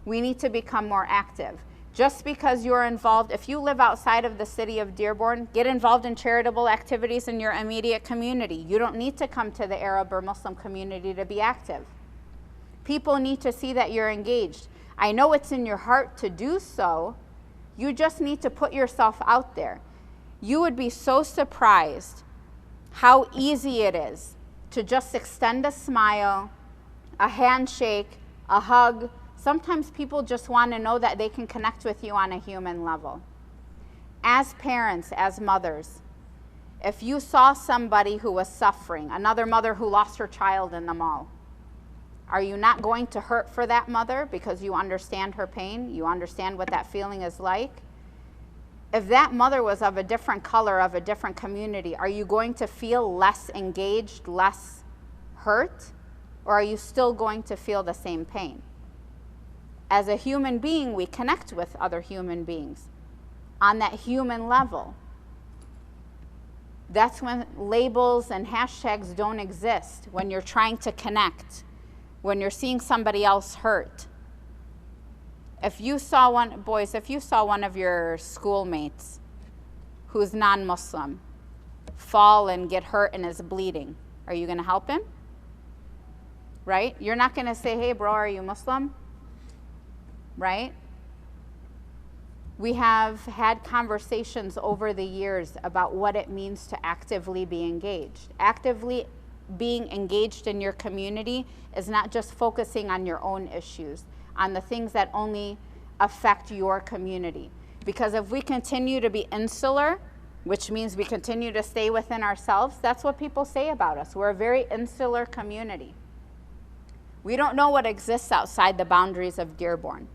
We need to become more active. Just because you're involved, if you live outside of the city of Dearborn, get involved in charitable activities in your immediate community. You don't need to come to the Arab or Muslim community to be active. People need to see that you're engaged. I know it's in your heart to do so. You just need to put yourself out there. You would be so surprised how easy it is to just extend a smile, a handshake, a hug. Sometimes people just want to know that they can connect with you on a human level. As parents, as mothers, if you saw somebody who was suffering, another mother who lost her child in the mall, are you not going to hurt for that mother because you understand her pain? You understand what that feeling is like? If that mother was of a different color, of a different community, are you going to feel less engaged, less hurt? Or are you still going to feel the same pain? As a human being, we connect with other human beings on that human level. That's when labels and hashtags don't exist, when you're trying to connect, when you're seeing somebody else hurt. If you saw one of your schoolmates who's non-Muslim fall and get hurt and is bleeding, are you going to help him? Right? You're not going to say, hey, bro, are you Muslim? Right? We have had conversations over the years about what it means to actively be engaged. Actively being engaged in your community is not just focusing on your own issues, on the things that only affect your community. Because if we continue to be insular, which means we continue to stay within ourselves, that's what people say about us. We're a very insular community. We don't know what exists outside the boundaries of Dearborn.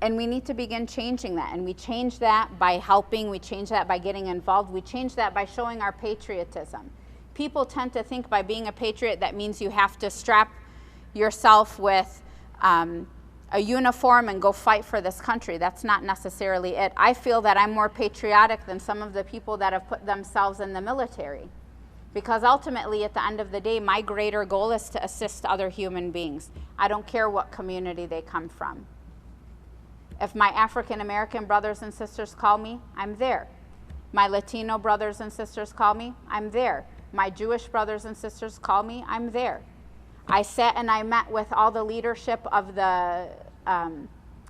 And we need to begin changing that. And we change that by helping. We change that by getting involved. We change that by showing our patriotism. People tend to think by being a patriot that means you have to strap yourself with a uniform and go fight for this country. That's not necessarily it. I feel that I'm more patriotic than some of the people that have put themselves in the military. Because ultimately, at the end of the day, my greater goal is to assist other human beings. I don't care what community they come from. If my African American brothers and sisters call me, I'm there. My Latino brothers and sisters call me, I'm there. My Jewish brothers and sisters call me, I'm there. I sat and I met with all the leadership of the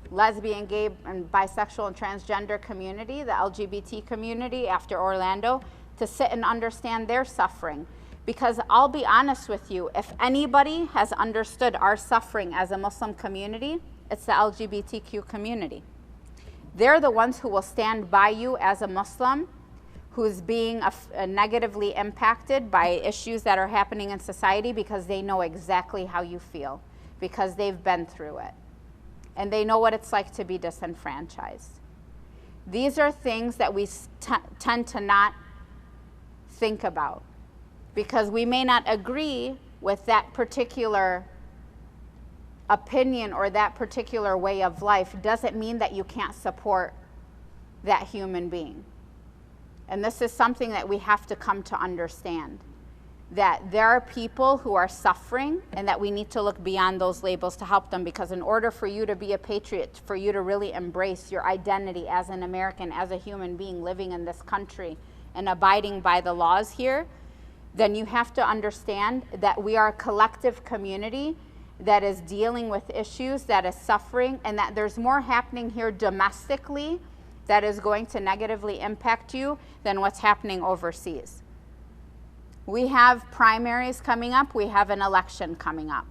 lesbian, gay, and bisexual and transgender community, the LGBT community after Orlando, to sit and understand their suffering. Because I'll be honest with you, if anybody has understood our suffering as a Muslim community, it's the LGBTQ community. They're the ones who will stand by you as a Muslim who's being negatively impacted by issues that are happening in society, because they know exactly how you feel, because they've been through it. And they know what it's like to be disenfranchised. These are things that we tend to not think about, because we may not agree with that particular opinion or that particular way of life. Doesn't mean that you can't support that human being. And this is something that we have to come to understand, that there are people who are suffering and that we need to look beyond those labels to help them. Because in order for you to be a patriot, for you to really embrace your identity as an American, as a human being living in this country and abiding by the laws here, then you have to understand that we are a collective community that is dealing with issues, that is suffering, and that there's more happening here domestically that is going to negatively impact you than what's happening overseas. We have primaries coming up. We have an election coming up.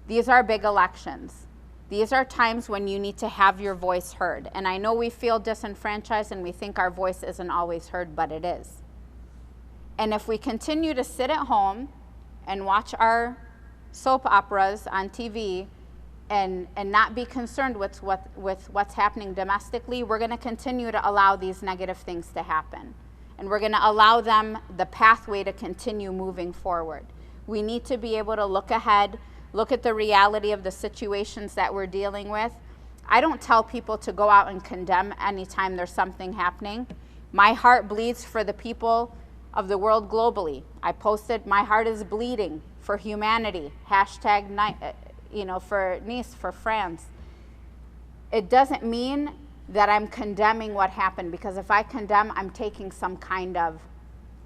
These are big elections. These are times when you need to have your voice heard. And I know we feel disenfranchised and we think our voice isn't always heard, but it is. And if we continue to sit at home and watch our soap operas on TV and not be concerned with what's happening domestically, we're going to continue to allow these negative things to happen. And we're going to allow them the pathway to continue moving forward. We need to be able to look ahead, look at the reality of the situations that we're dealing with. I don't tell people to go out and condemn anytime there's something happening. My heart bleeds for the people of the world globally. I posted, my heart is bleeding for humanity, hashtag, for Nice, for France. It doesn't mean that I'm condemning what happened, because if I condemn, I'm taking some kind of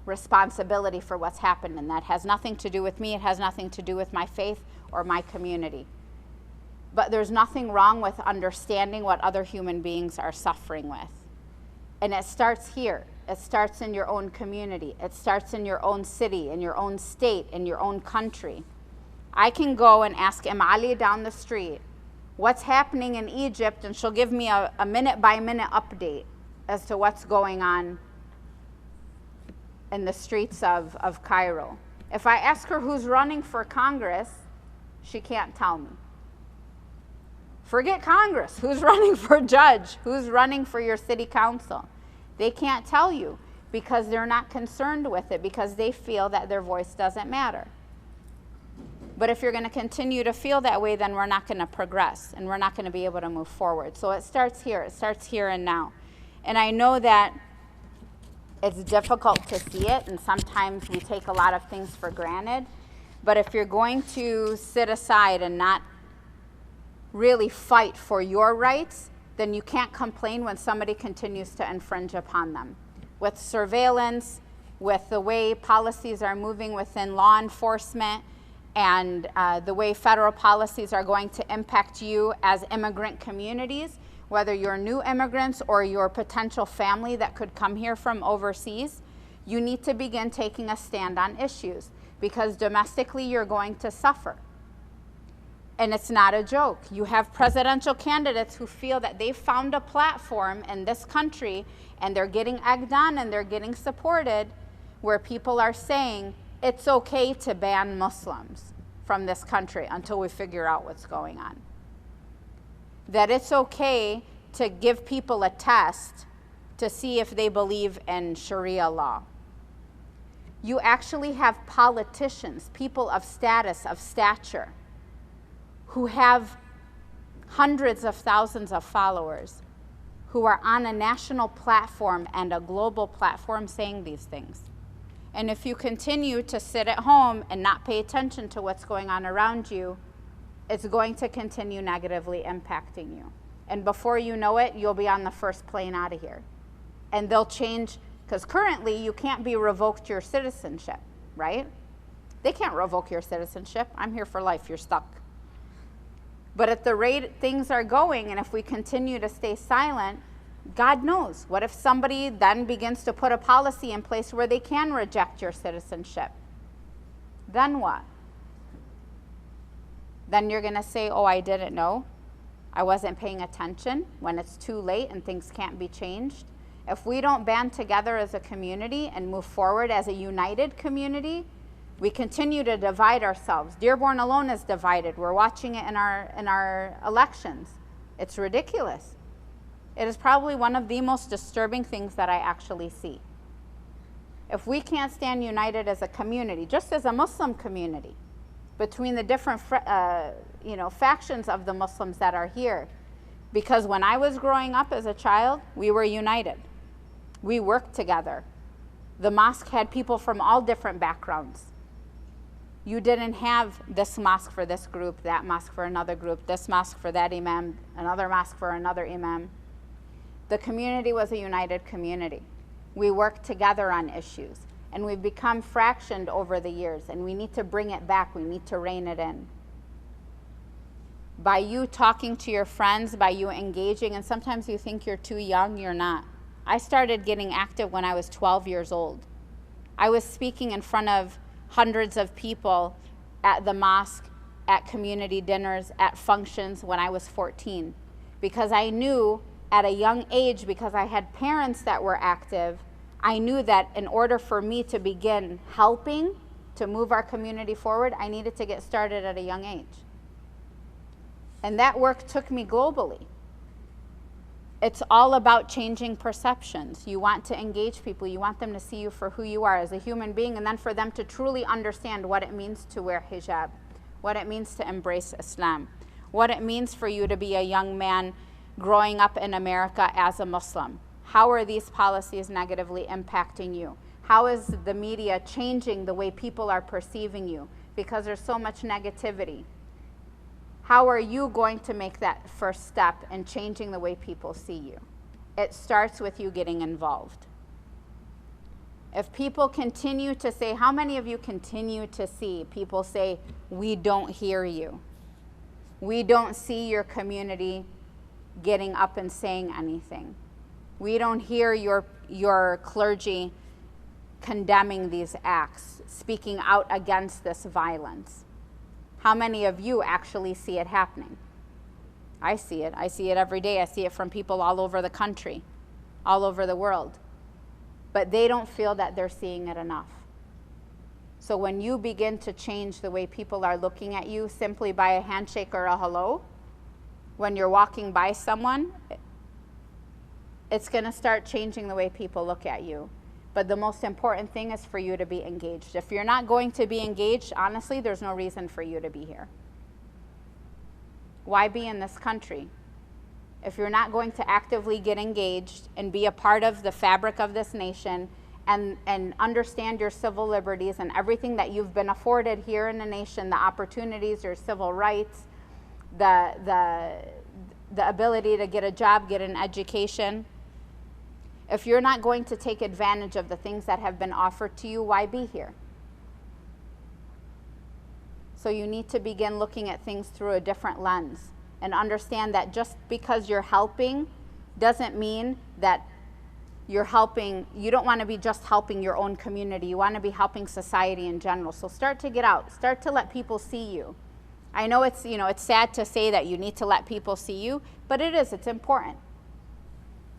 responsibility for what's happened, and that has nothing to do with me. It has nothing to do with my faith or my community. But there's nothing wrong with understanding what other human beings are suffering with. And it starts here. It starts in your own community. It starts in your own city, in your own state, in your own country. I can go and ask Ali down the street what's happening in Egypt, and she'll give me a minute-by-minute update as to what's going on in the streets of Cairo. If I ask her who's running for Congress, she can't tell me. Forget Congress. Who's running for judge? Who's running for your city council? They can't tell you because they're not concerned with it, because they feel that their voice doesn't matter. But if you're going to continue to feel that way, then we're not going to progress and we're not going to be able to move forward. So it starts here. It starts here and now. And I know that it's difficult to see it, and sometimes we take a lot of things for granted. But if you're going to sit aside and not really fight for your rights, then you can't complain when somebody continues to infringe upon them. With surveillance, with the way policies are moving within law enforcement, and the way federal policies are going to impact you as immigrant communities, whether you're new immigrants or your potential family that could come here from overseas, you need to begin taking a stand on issues, because domestically you're going to suffer. And it's not a joke. You have presidential candidates who feel that they've found a platform in this country, and they're getting egged on and they're getting supported, where people are saying it's okay to ban Muslims from this country until we figure out what's going on. That it's okay to give people a test to see if they believe in Sharia law. You actually have politicians, people of status, of stature, who have hundreds of thousands of followers, who are on a national platform and a global platform saying these things. And if you continue to sit at home and not pay attention to what's going on around you, it's going to continue negatively impacting you. And before you know it, you'll be on the first plane out of here. And they'll change, because currently you can't be revoked your citizenship, right? They can't revoke your citizenship. I'm here for life, you're stuck. But at the rate things are going, and if we continue to stay silent, God knows. What if somebody then begins to put a policy in place where they can reject your citizenship? Then what? Then you're going to say, oh, I didn't know. I wasn't paying attention, when it's too late and things can't be changed. If we don't band together as a community and move forward as a united community, we continue to divide ourselves. Dearborn alone is divided. We're watching it in our elections. It's ridiculous. It is probably one of the most disturbing things that I actually see. If we can't stand united as a community, just as a Muslim community, between the different factions of the Muslims that are here, because when I was growing up as a child, we were united. We worked together. The mosque had people from all different backgrounds. You didn't have this mosque for this group, that mosque for another group, this mosque for that imam, another mosque for another imam. The community was a united community. We worked together on issues, and we've become fractioned over the years, and we need to bring it back. We need to rein it in. By you talking to your friends, by you engaging, and sometimes you think you're too young, you're not. I started getting active when I was 12 years old. I was speaking in front of hundreds of people at the mosque at community dinners, at functions when I was 14. Because I knew at a young age, because I had parents that were active, I knew that in order for me to begin helping to move our community forward, I needed to get started at a young age. And that work took me globally. It's all about changing perceptions. You want to engage people. You want them to see you for who you are as a human being, and then for them to truly understand what it means to wear hijab, what it means to embrace Islam, what it means for you to be a young man growing up in America as a Muslim. How are these policies negatively impacting you? How is the media changing the way people are perceiving you? Because there's so much negativity. How are you going to make that first step in changing the way people see you? It starts with you getting involved. If people continue to say, how many of you continue to see people say, we don't hear you? We don't see your community getting up and saying anything. We don't hear your clergy condemning these acts, speaking out against this violence. How many of you actually see it happening? I see it. I see it every day. I see it from people all over the country, all over the world. But they don't feel that they're seeing it enough. So when you begin to change the way people are looking at you simply by a handshake or a hello, when you're walking by someone, it's going to start changing the way people look at you. But the most important thing is for you to be engaged. If you're not going to be engaged, honestly, there's no reason for you to be here. Why be in this country? If you're not going to actively get engaged and be a part of the fabric of this nation and understand your civil liberties and everything that you've been afforded here in the nation, the opportunities, your civil rights, the ability to get a job, get an education. If you're not going to take advantage of the things that have been offered to you, why be here? So you need to begin looking at things through a different lens and understand that just because you're helping doesn't mean that you're helping. You don't want to be just helping your own community. You want to be helping society in general. So start to get out. Start to let people see you. I know it's sad to say that you need to let people see you, but it's important.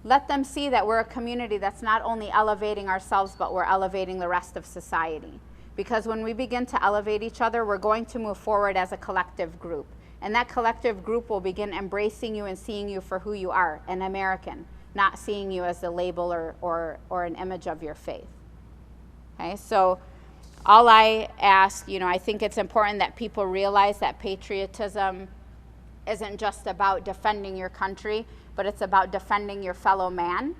Let them see that we're a community that's not only elevating ourselves, but we're elevating the rest of society. Because when we begin to elevate each other, we're going to move forward as a collective group. And that collective group will begin embracing you and seeing you for who you are, an American, not seeing you as a label or an image of your faith. Okay, so all I ask, I think it's important that people realize that patriotism isn't just about defending your country, but it's about defending your fellow man,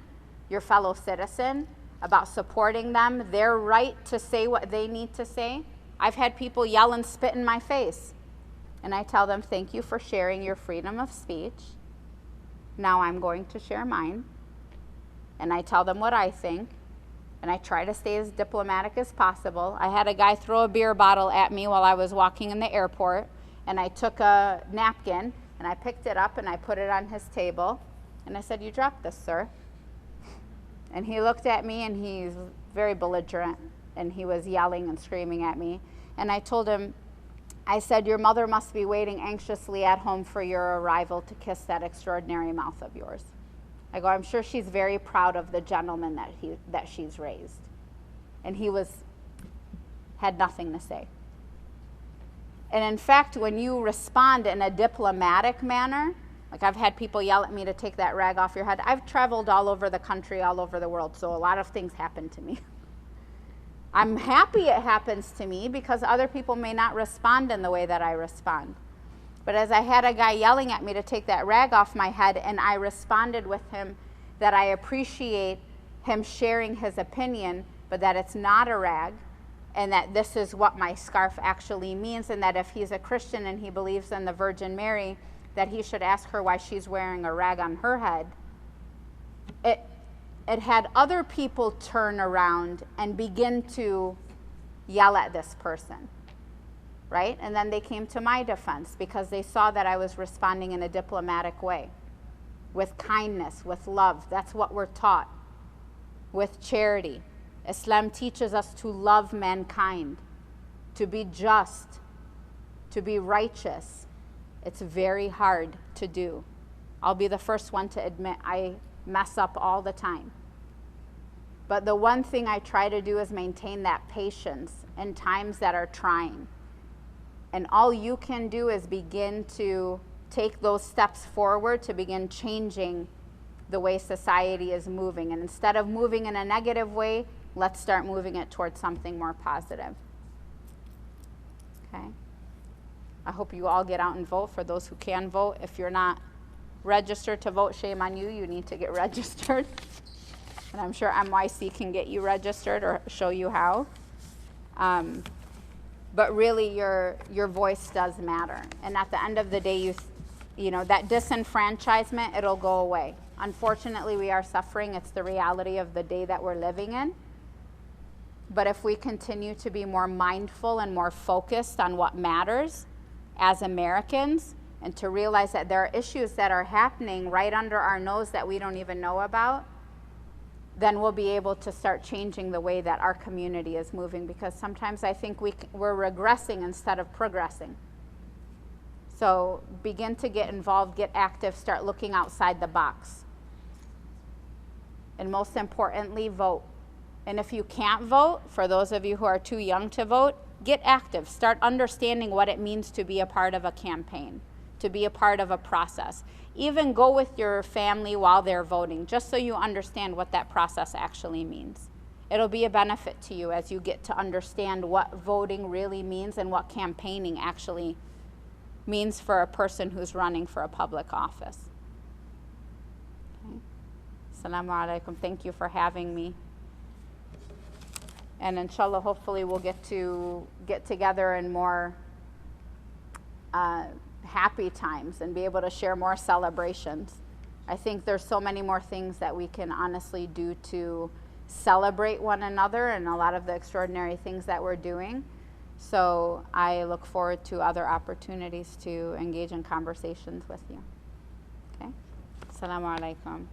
your fellow citizen, about supporting them, their right to say what they need to say. I've had people yell and spit in my face, and I tell them, thank you for sharing your freedom of speech. Now I'm going to share mine, and I tell them what I think, and I try to stay as diplomatic as possible. I had a guy throw a beer bottle at me while I was walking in the airport, and I took a napkin, and I picked it up, and I put it on his table, and I said, you dropped this, sir. And he looked at me, and he's very belligerent, and he was yelling and screaming at me. And I told him, I said, your mother must be waiting anxiously at home for your arrival to kiss that extraordinary mouth of yours. I go, I'm sure she's very proud of the gentleman that she's raised. And he had nothing to say. And in fact, when you respond in a diplomatic manner, like I've had people yell at me to take that rag off your head. I've traveled all over the country, all over the world, so a lot of things happen to me. I'm happy it happens to me because other people may not respond in the way that I respond. But as I had a guy yelling at me to take that rag off my head, and I responded with him that I appreciate him sharing his opinion, but that it's not a rag, and that this is what my scarf actually means, and that if he's a Christian and he believes in the Virgin Mary, that he should ask her why she's wearing a rag on her head. It had other people turn around and begin to yell at this person, right? And then they came to my defense because they saw that I was responding in a diplomatic way, with kindness, with love. That's what we're taught, with charity. Islam teaches us to love mankind, to be just, to be righteous. It's very hard to do. I'll be the first one to admit I mess up all the time. But the one thing I try to do is maintain that patience in times that are trying. And all you can do is begin to take those steps forward to begin changing the way society is moving. And instead of moving in a negative way, let's start moving it towards something more positive. Okay? I hope you all get out and vote. For those who can vote, if you're not registered to vote, shame on you. You need to get registered. And I'm sure MYC can get you registered or show you how. But really, your voice does matter. And at the end of the day, you know, that disenfranchisement, it'll go away. Unfortunately, we are suffering. It's the reality of the day that we're living in. But if we continue to be more mindful and more focused on what matters as Americans, and to realize that there are issues that are happening right under our nose that we don't even know about, then we'll be able to start changing the way that our community is moving, because sometimes I think we're regressing instead of progressing. So begin to get involved, get active, start looking outside the box. And most importantly, vote. And if you can't vote, for those of you who are too young to vote, get active. Start understanding what it means to be a part of a campaign, to be a part of a process. Even go with your family while they're voting, just so you understand what that process actually means. It'll be a benefit to you as you get to understand what voting really means and what campaigning actually means for a person who's running for a public office. Okay. Assalamu alaikum. Thank you for having me. And inshallah, hopefully we'll get to get together in more happy times and be able to share more celebrations. I think there's so many more things that we can honestly do to celebrate one another and a lot of the extraordinary things that we're doing. So I look forward to other opportunities to engage in conversations with you. Okay? Assalamu alaikum.